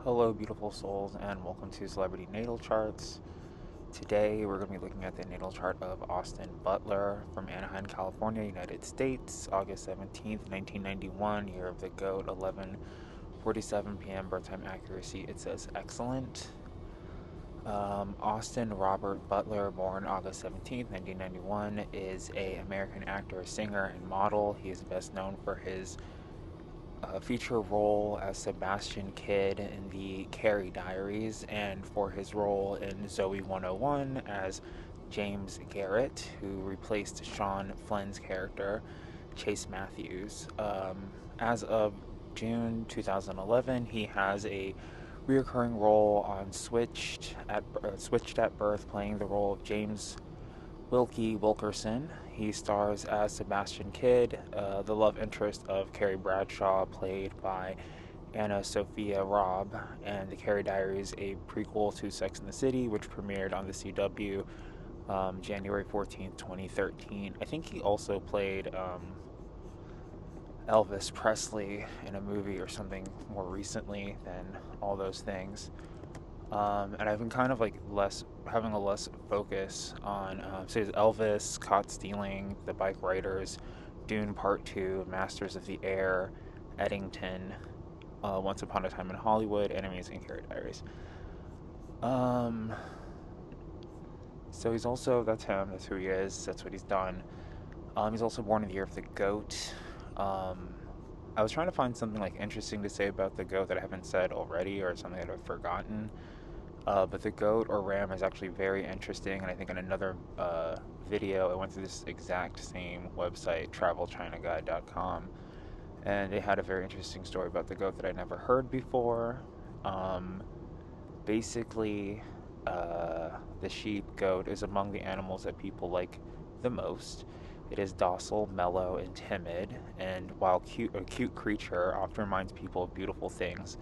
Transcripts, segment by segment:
Hello, beautiful souls, and welcome to Celebrity Natal Charts. Today, we're going to be looking at the natal chart of Austin Butler from Anaheim, California, United States, August 17th, 1991, year of the goat, 11:47 p.m. birth time accuracy. It says excellent. Austin Robert Butler, born August 17th, 1991, is an American actor, singer, and model. He is best known for his feature role as Sebastian Kidd in the Carrie Diaries, and for his role in Zoe 101 as James Garrett, who replaced Sean Flynn's character, Chase Matthews. As of June 2011, he has a reoccurring role on Switched at Birth, playing the role of James Wilkie Wilkerson. He stars as Sebastian Kidd, the love interest of Carrie Bradshaw, played by Anna Sophia Robb, and The Carrie Diaries, a prequel to Sex and the City, which premiered on the CW January 14th, 2013. I think he also played Elvis Presley in a movie or something more recently than all those things. And I've been kind of like having a less focus on say Elvis, Caught Stealing, The Bike Riders, Dune Part 2, Masters of the Air, Eddington, Once Upon a Time in Hollywood, Enemies, and Carrie Diaries. Um, so that's him, that's who he is, that's what he's done. He's also born in the year of the goat. I was trying to find something like interesting to say about the goat that I haven't said already, or something that I've forgotten. But the goat or ram is actually very interesting, and I think in another video I went through this exact same website, travelchinaguide.com, and they had a very interesting story about the goat that I'd never heard before. Basically, the sheep goat is among the animals that people like the most. It is docile, mellow, and timid, and while a cute creature, often reminds people of beautiful things.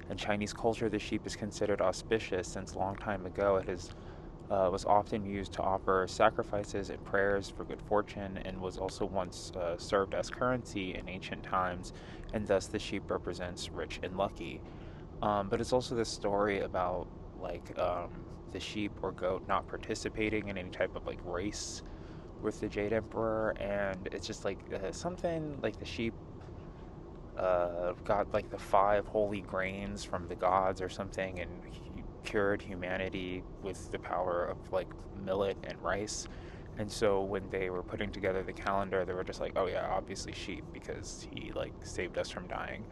In Chinese culture, the sheep is considered auspicious since long time ago it was often used to offer sacrifices and prayers for good fortune, and was also once served as currency in ancient times, and thus the sheep represents rich and lucky. But it's also this story about the sheep or goat not participating in any type of like race with the Jade Emperor, and it's just like something like the sheep got like the 5 holy grains from the gods or something, and he cured humanity with the power of like millet and rice. And so when they were putting together the calendar, they were just like, oh yeah, obviously sheep, because he like saved us from dying.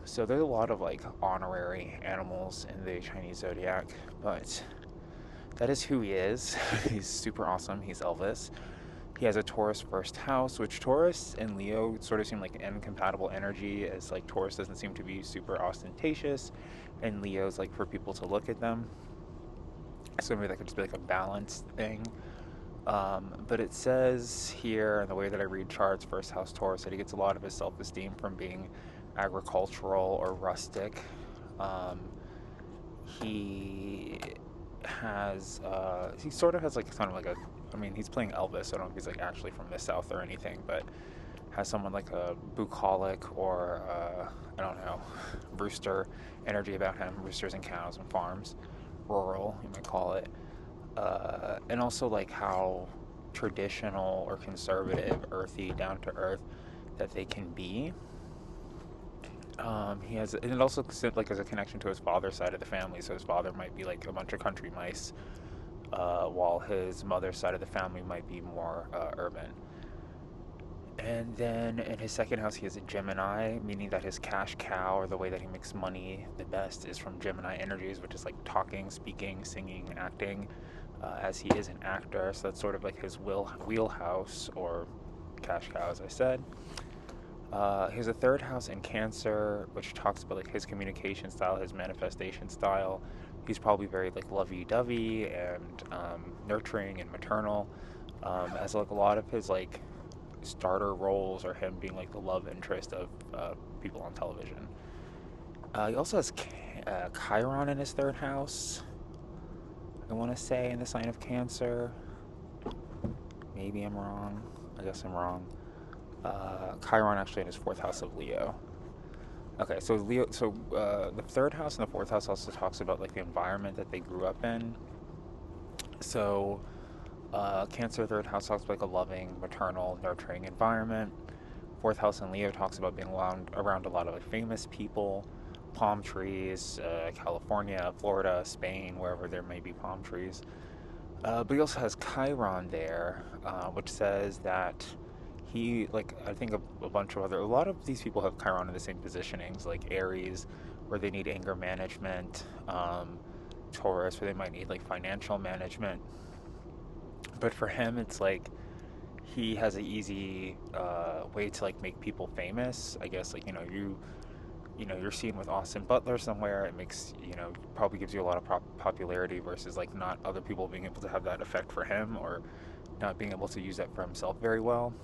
So there's a lot of like honorary animals in the Chinese zodiac, but that is who he is. He's super awesome. He's Elvis. He has a Taurus first house, which Taurus and Leo sort of seem like incompatible energy, as like Taurus doesn't seem to be super ostentatious, and Leo's like for people to look at them. So maybe that could just be like a balanced thing. But it says here, in the way that I read charts, first house Taurus, that he gets a lot of his self-esteem from being agricultural or rustic. Um, he he sort of has like kind of like he's playing Elvis, so I don't know if he's like actually from the South or anything, but has someone like a bucolic or I don't know, rooster energy about him, roosters and cows and farms, rural, you might call it. And also like how traditional or conservative, earthy, down to earth that they can be. And it also like has a connection to his father's side of the family. So his father might be like a bunch of country mice, while his mother's side of the family might be more urban. And then in his second house, he has a Gemini, meaning that his cash cow, or the way that he makes money the best, is from Gemini energies, which is like talking, speaking, singing, acting, as he is an actor. So that's sort of like his wheelhouse, or cash cow, as I said. He has a third house in Cancer, which talks about like his communication style, his manifestation style. He's probably very like lovey-dovey and nurturing and maternal, as like a lot of his like starter roles are him being like the love interest of people on television. He also has Chiron in his third house, I want to say, in the sign of Cancer. Maybe I'm wrong. I guess I'm wrong. Chiron actually in his fourth house of Leo. Okay, so Leo, the third house and the fourth house also talks about like the environment that they grew up in. So Cancer third house talks about like a loving, maternal, nurturing environment. Fourth house in Leo talks about being around a lot of like famous people, palm trees, California, Florida, Spain, wherever there may be palm trees. But he also has Chiron there, which says that I think a lot of these people have Chiron in the same positionings, like Aries, where they need anger management, Taurus, where they might need like financial management. But for him, it's like he has an easy way to like make people famous. I guess like you're seen with Austin Butler somewhere. It makes probably gives you a lot of popularity versus like not other people being able to have that effect for him or not being able to use that for himself very well.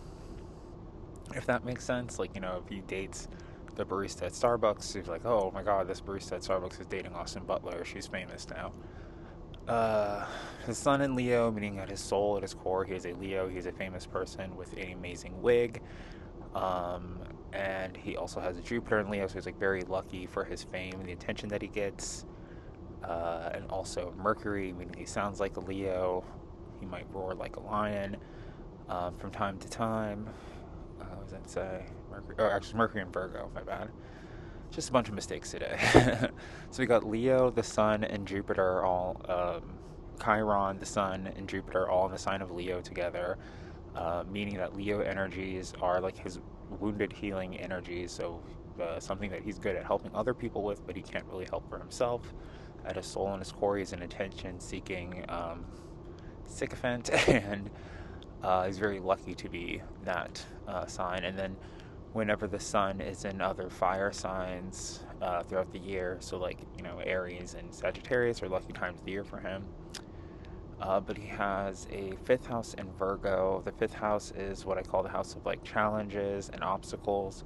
If that makes sense, like if he dates the barista at Starbucks, he's like, oh my god, this barista at Starbucks is dating Austin Butler. She's famous now. Uh, his sun in Leo, meaning at his soul, at his core, he is a Leo. He's a famous person with an amazing wig. Um, and he also has a Jupiter in Leo, so he's like very lucky for his fame and the attention that he gets. And also Mercury, meaning he sounds like a Leo. He might roar like a lion from time to time. What does that say? Mercury. Oh, actually, Mercury and Virgo. My bad. Just a bunch of mistakes today. So we got Leo, the Sun, and Jupiter all, Chiron, the Sun, and Jupiter all in the sign of Leo together, meaning that Leo energies are like his wounded healing energies. So something that he's good at helping other people with, but he can't really help for himself. At his soul and his core, he's an attention-seeking sycophant, and he's very lucky to be that sign. And then whenever the sun is in other fire signs throughout the year, so like Aries and Sagittarius are lucky times of the year for him. But he has a fifth house in Virgo. The fifth house is what I call the house of like challenges and obstacles.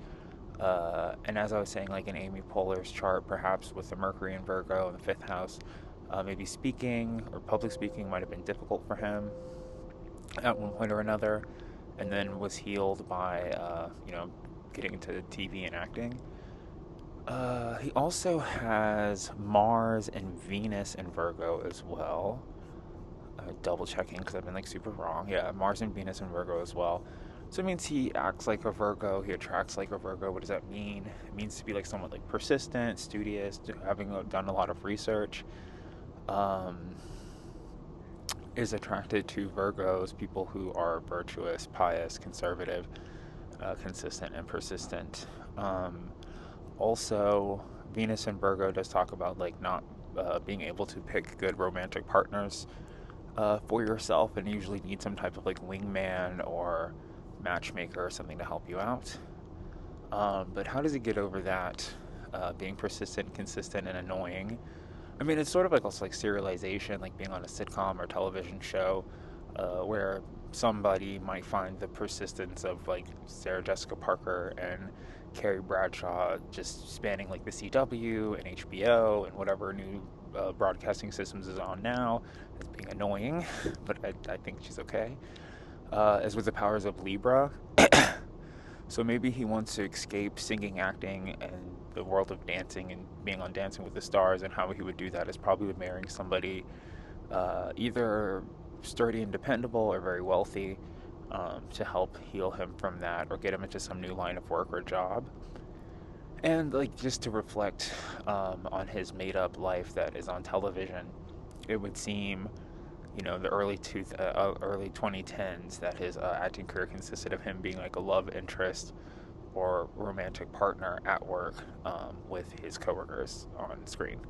And as I was saying, like in Amy Poehler's chart, perhaps with the Mercury in Virgo in the fifth house, maybe speaking or public speaking might have been difficult for him at one point or another, and then was healed by getting into TV and acting. He also has Mars and Venus in Virgo as well. Double checking because I've been like super wrong. Yeah, Mars and Venus in Virgo as well. So it means he acts like a Virgo, he attracts like a Virgo. What does that mean? It means to be like somewhat like persistent, studious, having done a lot of research. Um, is attracted to Virgos, people who are virtuous, pious, conservative, consistent, and persistent. Also, Venus in Virgo does talk about like not being able to pick good romantic partners for yourself, and usually need some type of like wingman or matchmaker or something to help you out. But how does he get over that? Being persistent, consistent, and annoying. I mean, it's sort of like also like serialization, like being on a sitcom or television show, where somebody might find the persistence of like Sarah Jessica Parker and Carrie Bradshaw just spanning like the CW and HBO and whatever new broadcasting systems is on now as being annoying, but I think she's okay. As with the powers of Libra. So maybe he wants to escape singing, acting, and the world of dancing and being on Dancing with the Stars, and how he would do that is probably with marrying somebody either sturdy and dependable or very wealthy to help heal him from that or get him into some new line of work or job. And like just to reflect on his made-up life that is on television, it would seem, the early 2010s that his acting career consisted of him being like a love interest or romantic partner at work with his coworkers on screen.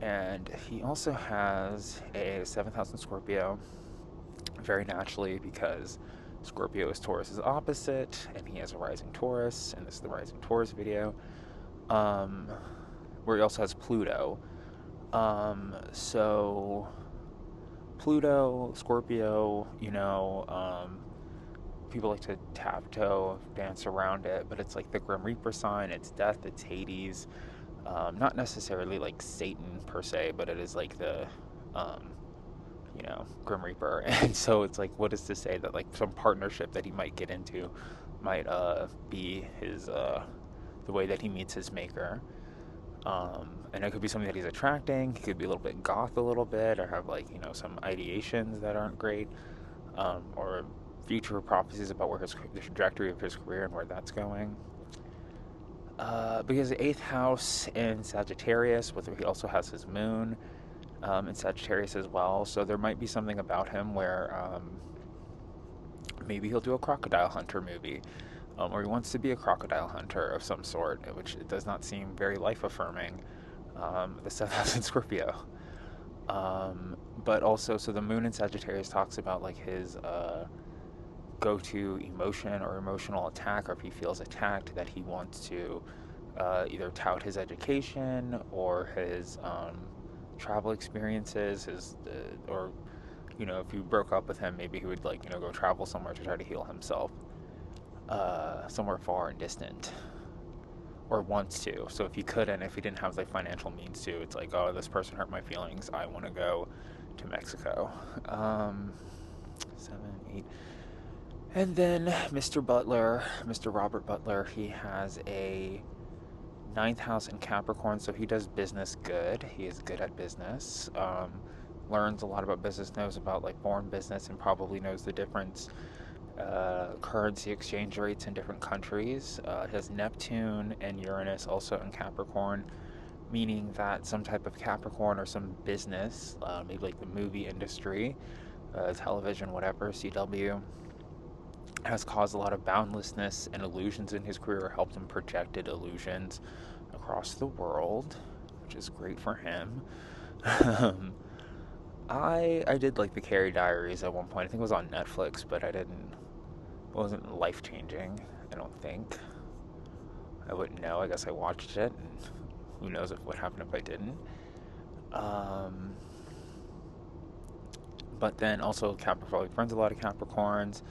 And he also has a seventh house in Scorpio, very naturally because Scorpio is Taurus's opposite, and he has a rising Taurus, and this is the rising Taurus video, um, where he also has Pluto. So Pluto, Scorpio, people like to taptoe, dance around it, but it's like the Grim Reaper sign, it's death, it's Hades. Not necessarily like Satan per se, but it is like the, Grim Reaper. And so it's like, what is to say that like some partnership that he might get into might be his, the the way that he meets his maker. And it could be something that he's attracting. He could be a little bit goth, a little bit, or have like some ideations that aren't great, or future prophecies about where the trajectory of his career and where that's going. Because the eighth house in Sagittarius, whether he also has his moon in Sagittarius as well, so there might be something about him where maybe he'll do a crocodile hunter movie, or he wants to be a crocodile hunter of some sort, which does not seem very life affirming. The seventh house in Scorpio. But also, so the moon in Sagittarius talks about like his go-to emotion or emotional attack, or if he feels attacked, that he wants to either tout his education or his travel experiences, or if you broke up with him, maybe he would like go travel somewhere to try to heal himself, somewhere far and distant, or wants to. So if he couldn't, if he didn't have like financial means to, it's like, oh, this person hurt my feelings, I want to go to Mexico. 7, 8. And then Mr. Butler, Mr. Robert Butler, he has a ninth house in Capricorn, so he does business good. He is good at business. Learns a lot about business, knows about like foreign business, and probably knows the difference currency exchange rates in different countries. It has Neptune and Uranus also in Capricorn, meaning that some type of Capricorn or some business, maybe like the movie industry, television, whatever, CW, has caused a lot of boundlessness and illusions in his career, helped him projected illusions across the world, which is great for him. I did like the Carrie Diaries at one point. I think it was on Netflix, but it wasn't life changing, I don't think. I wouldn't know. I guess I watched it, and who knows what happened if I didn't. But then also Capricorn probably friends a lot of Capricorns.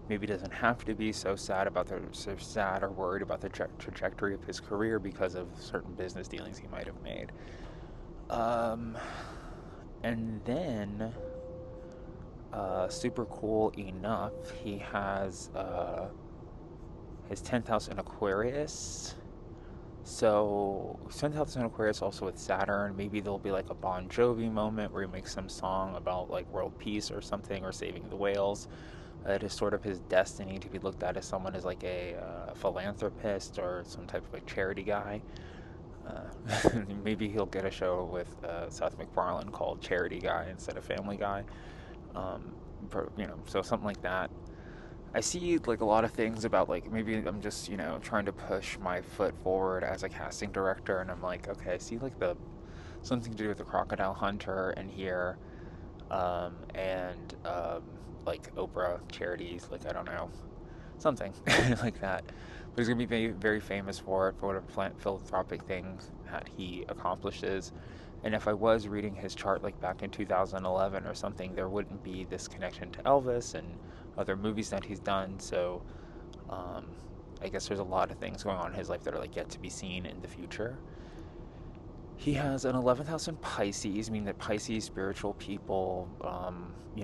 Maybe doesn't have to be so sad or worried about the trajectory of his career because of certain business dealings he might have made. And then, super cool enough, he has his 10th house in Aquarius. So, 10th house in Aquarius also with Saturn. Maybe there'll be like a Bon Jovi moment where he makes some song about like world peace or something, or saving the whales. It is sort of his destiny to be looked at as someone as like a philanthropist or some type of like charity guy. Maybe he'll get a show with Seth MacFarlane called Charity Guy instead of Family Guy. So something like that. I see like a lot of things about like maybe I'm just trying to push my foot forward as a casting director, and I'm like, okay, I see like the something to do with the crocodile hunter in here, and like Oprah charities, like I don't know, something like that. But he's gonna be very, very famous for it, for whatever philanthropic things that he accomplishes. And if I was reading his chart like back in 2011 or something, there wouldn't be this connection to Elvis and other movies that he's done. So I guess there's a lot of things going on in his life that are like yet to be seen in the future. He has an 11th house in Pisces, meaning that Pisces, spiritual people,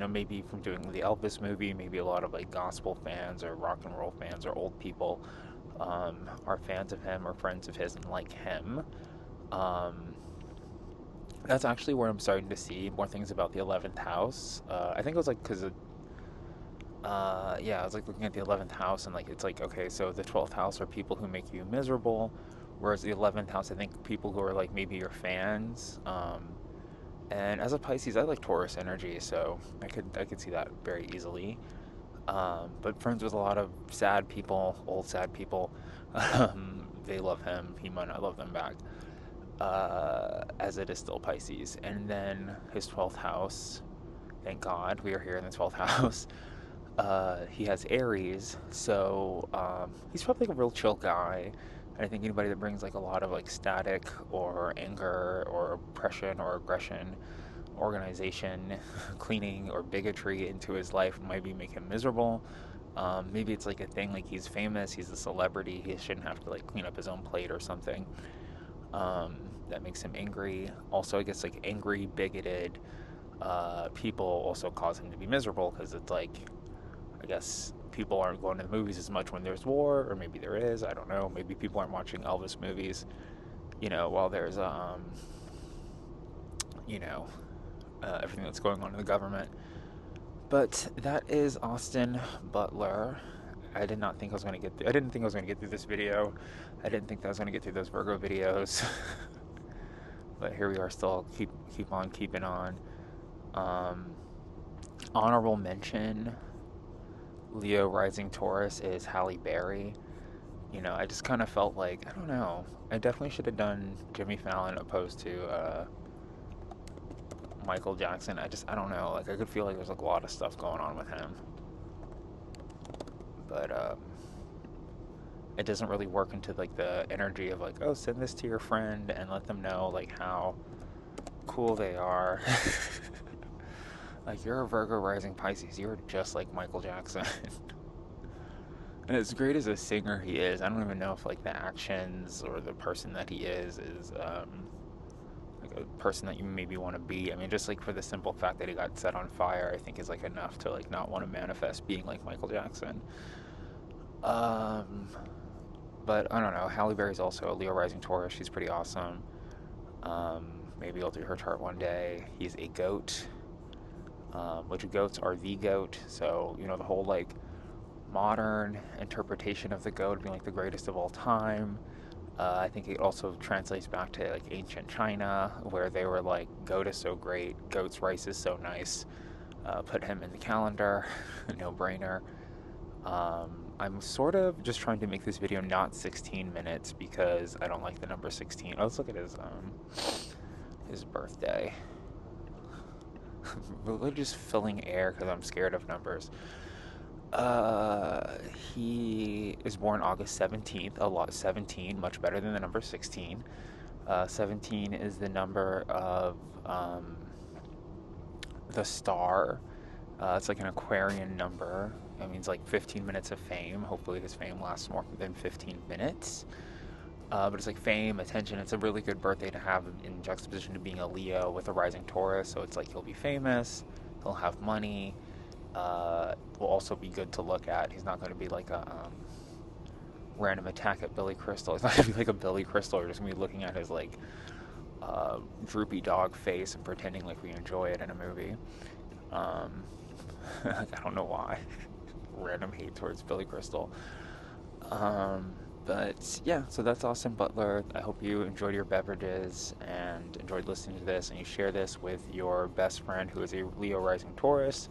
maybe from doing the Elvis movie, maybe a lot of like gospel fans or rock and roll fans or old people are fans of him or friends of his and like him. That's actually where I'm starting to see more things about the 11th house. I think it was like because I was like looking at the 11th house, and like it's like, okay, so the 12th house are people who make you miserable, whereas the 11th house, I think people who are like maybe your fans. And as a Pisces, I like Taurus energy, so I could see that very easily. But friends with a lot of sad people, old sad people, they love him. He might not love them back, as it is still Pisces. And then his 12th house, thank God we are here in the 12th house. He has Aries, so he's probably like a real chill guy. And I think anybody that brings like a lot of like static or anger or oppression or aggression, organization, cleaning or bigotry into his life might be make him miserable. Maybe it's like a thing like he's famous, he's a celebrity, he shouldn't have to like clean up his own plate or something. That makes him angry. Also, I guess like angry, bigoted people also cause him to be miserable because it's like, I guess people aren't going to the movies as much when there's war, or maybe there is. I don't know. Maybe people aren't watching Elvis movies, while there's you know, everything that's going on in the government. But that is Austin Butler. I did not think I was going to get through. I didn't think I was going to get through this video. I didn't think that I was going to get through those Virgo videos. But here we are, still keep on keeping on. Um, Honorable mention: Leo rising Taurus is Halle Berry. I just kind of felt like, I don't know. I definitely should have done Jimmy Fallon opposed to Michael Jackson. I don't know. Like, I could feel like there's like a lot of stuff going on with him, but it doesn't really work into like the energy of like, oh, send this to your friend and let them know like how cool they are. Like, you're a Virgo rising Pisces. You're just like Michael Jackson. And as great as a singer he is, I don't even know if like the actions or the person that he is like a person that you maybe want to be. I mean, just like for the simple fact that he got set on fire, I think is like enough to like not want to manifest being like Michael Jackson. But I don't know. Halle Berry's also a Leo rising Taurus. She's pretty awesome. Maybe I'll do her chart one day. He's a goat, which goats are the goat. So the whole like modern interpretation of the goat being like the greatest of all time. I think it also translates back to like ancient China, where they were like, goat is so great, goat's rice is so nice. Put him in the calendar, no brainer. I'm sort of just trying to make this video not 16 minutes because I don't like the number 16. Oh, let's look at his birthday. Really just filling air because I'm scared of numbers. He is born August 17th, 17, much better than the number 16. 17 is the number of the star. It's like an Aquarian number. It means like 15 minutes of fame. Hopefully his fame lasts more than 15 minutes. But it's like fame, attention. It's a really good birthday to have in juxtaposition to being a Leo with a rising Taurus. So it's like he'll be famous, he'll have money, will also be good to look at. He's not going to be like a random attack at Billy Crystal. He's not going to be like a Billy Crystal. We're just going to be looking at his like droopy dog face and pretending like we enjoy it in a movie. I don't know why. Random hate towards Billy Crystal. But yeah, so that's Austin Butler. I hope you enjoyed your beverages and enjoyed listening to this, and you share this with your best friend who is a Leo rising Taurus,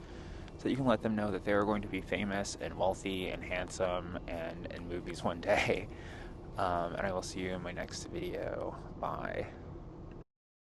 so that you can let them know that they're going to be famous and wealthy and handsome and in movies one day. And I will see you in my next video. Bye.